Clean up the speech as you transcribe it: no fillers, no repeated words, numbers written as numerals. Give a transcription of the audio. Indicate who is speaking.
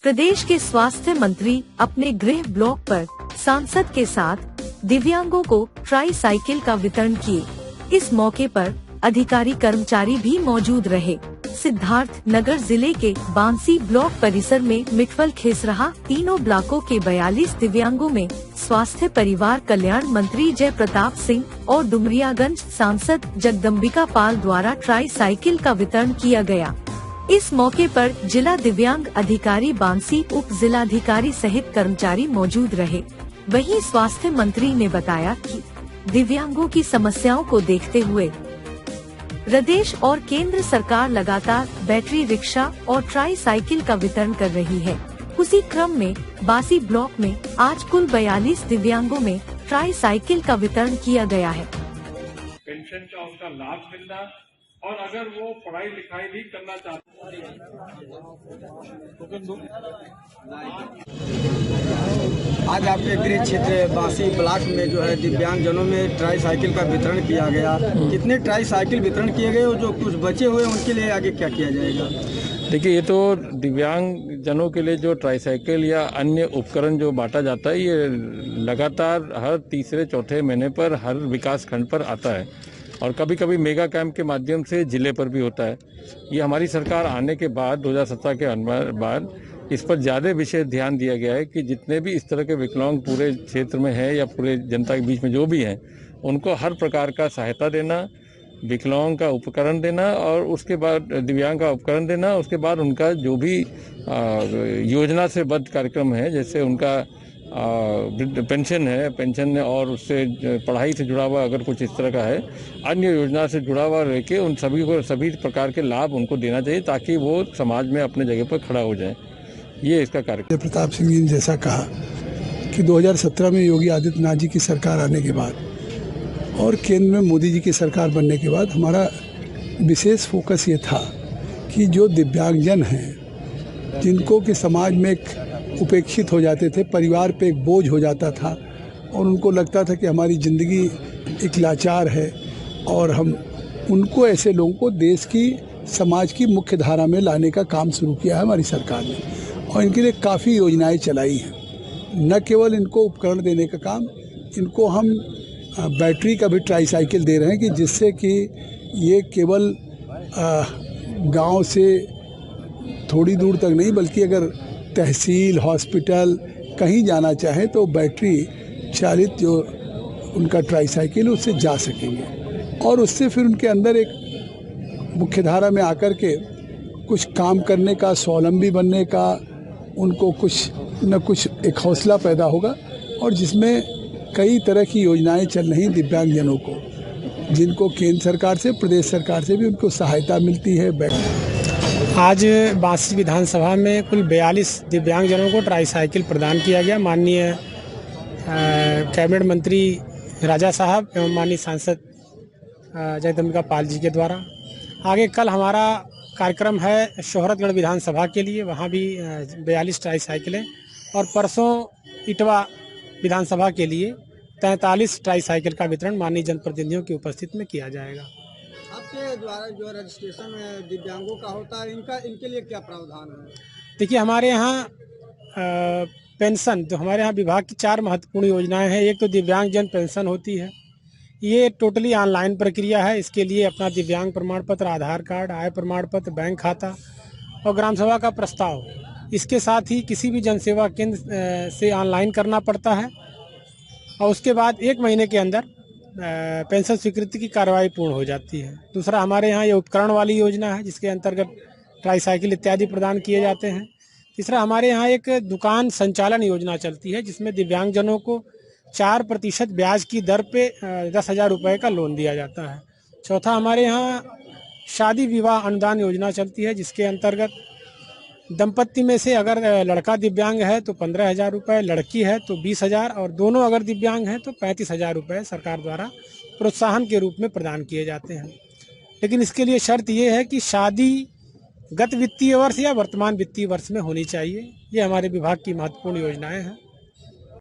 Speaker 1: प्रदेश के स्वास्थ्य मंत्री अपने गृह ब्लॉक पर सांसद के साथ दिव्यांगों को ट्राई साइकिल का वितरण किए। इस मौके पर अधिकारी कर्मचारी भी मौजूद रहे। सिद्धार्थ नगर जिले के बांसी ब्लॉक परिसर में मिठवल खेसरहा तीनों ब्लॉकों के 42 दिव्यांगों में स्वास्थ्य परिवार कल्याण मंत्री जय प्रताप सिंह और डुमरियागंज सांसद जगदम्बिका पाल द्वारा ट्राई साइकिल का वितरण किया गया। इस मौके पर जिला दिव्यांग अधिकारी बांसी उप जिलाधिकारी सहित कर्मचारी मौजूद रहे। वहीं स्वास्थ्य मंत्री ने बताया कि दिव्यांगों की समस्याओं को देखते हुए प्रदेश और केंद्र सरकार लगातार बैटरी रिक्शा और ट्राई साइकिल का वितरण कर रही है। उसी क्रम में बांसी ब्लॉक में आज कुल 42 दिव्यांगों में ट्राई साइकिल का वितरण किया गया है।
Speaker 2: पेंशन का उनका लाभ मिलना और अगर वो पढ़ाई लिखाई भी करना चाहते हैं।
Speaker 3: आज आपके गृह क्षेत्र बांसी ब्लॉक में जो है दिव्यांग जनों में ट्राई साइकिल का वितरण किया गया। कितने ट्राई साइकिल वितरण किए गए और जो कुछ बचे हुए उनके लिए आगे क्या किया जाएगा?
Speaker 4: देखिए, ये तो दिव्यांग जनों के लिए जो ट्राईसाइकिल या अन्य उपकरण जो बांटा जाता है, ये लगातार हर तीसरे चौथे महीने पर हर विकास खंड पर आता है और कभी कभी मेगा कैंप के माध्यम से जिले पर भी होता है। ये हमारी सरकार आने के बाद 2017 के बाद इस पर ज़्यादा विशेष ध्यान दिया गया है कि जितने भी इस तरह के विकलांग पूरे क्षेत्र में हैं या पूरे जनता के बीच में जो भी हैं, उनको हर प्रकार का सहायता देना, विकलांग का उपकरण देना और उसके बाद दिव्यांग का उपकरण देना। उसके बाद उनका जो भी योजना से बद्ध कार्यक्रम है, जैसे उनका पेंशन और उससे पढ़ाई से जुड़ा हुआ अगर कुछ इस तरह का है, अन्य योजना से जुड़ा हुआ रह के उन सभी को सभी प्रकार के लाभ उनको देना चाहिए ताकि वो समाज में अपने जगह पर खड़ा हो जाए। ये इसका कार्यक्रम।
Speaker 5: प्रताप सिंह जी ने जैसा कहा कि 2017 में योगी आदित्यनाथ जी की सरकार आने के बाद और केंद्र में मोदी जी की सरकार बनने के बाद हमारा विशेष फोकस ये था कि जो दिव्यांगजन हैं, जिनको कि समाज में एक उपेक्षित हो जाते थे, परिवार पे एक बोझ हो जाता था और उनको लगता था कि हमारी ज़िंदगी एक लाचार है, और हम उनको ऐसे लोगों को देश की समाज की मुख्य धारा में लाने का काम शुरू किया है हमारी सरकार ने, और इनके लिए काफ़ी योजनाएं चलाई हैं। न केवल इनको उपकरण देने का काम, इनको हम बैटरी का भी ट्राई साइकिल दे रहे हैं कि जिससे कि ये केवल गांव से थोड़ी दूर तक नहीं, बल्कि अगर तहसील हॉस्पिटल कहीं जाना चाहे तो बैटरी चालित जो उनका ट्राई साइकिल उससे जा सकेंगे और उससे फिर उनके अंदर एक मुख्यधारा में आकर के कुछ काम करने का, स्वावलंबी बनने का, उनको कुछ न कुछ एक हौसला पैदा होगा। और जिसमें कई तरह की योजनाएं चल रही दिव्यांगजनों को, जिनको केंद्र सरकार से, प्रदेश सरकार से भी उनको सहायता मिलती है।
Speaker 6: आज बांसी विधानसभा में कुल 42 दिव्यांगजनों को ट्राई साइकिल प्रदान किया गया। माननीय कैबिनेट मंत्री राजा साहब एवं माननीय सांसद जगदम्बिका पाल जी के द्वारा। आगे कल हमारा कार्यक्रम है शोहरतगढ़ विधानसभा के लिए, वहाँ भी 42 ट्राई साइकिलें, और परसों इटवा विधानसभा के लिए 43 ट्राई साइकिल का वितरण माननीय जनप्रतिनिधियों की उपस्थिति में किया जाएगा।
Speaker 3: आपके द्वारा जो रजिस्ट्रेशन दिव्यांगों का होता है, इनके लिए क्या प्रावधान है?
Speaker 6: देखिए, हमारे यहाँ पेंशन, जो हमारे यहाँ विभाग की 4 महत्वपूर्ण योजनाएं हैं। एक तो दिव्यांगजन पेंशन होती है, ये टोटली ऑनलाइन प्रक्रिया है। इसके लिए अपना दिव्यांग प्रमाण पत्र, आधार कार्ड, आय प्रमाण पत्र, बैंक खाता और ग्राम सभा का प्रस्ताव, इसके साथ ही किसी भी जनसेवा केंद्र से ऑनलाइन करना पड़ता है और उसके बाद 1 महीने के अंदर पेंशन स्वीकृति की कार्रवाई पूर्ण हो जाती है। दूसरा, हमारे यहाँ ये उपकरण वाली योजना है जिसके अंतर्गत ट्राई साइकिल इत्यादि प्रदान किए जाते हैं। तीसरा, हमारे यहाँ एक दुकान संचालन योजना चलती है जिसमें दिव्यांगजनों को 4% ब्याज की दर पे 10,000 रुपये का लोन दिया जाता है। चौथा, हमारे यहाँ शादी विवाह अनुदान योजना चलती है जिसके अंतर्गत दंपत्ति में से अगर लड़का दिव्यांग है तो 15,000 रुपये, लड़की है तो 20,000 और दोनों अगर दिव्यांग हैं तो 35,000 रुपये सरकार द्वारा प्रोत्साहन के रूप में प्रदान किए जाते हैं। लेकिन इसके लिए शर्त ये है कि शादी गत वित्तीय वर्ष या वर्तमान वित्तीय वर्ष में होनी चाहिए। ये हमारे विभाग की महत्वपूर्ण योजनाएं हैं।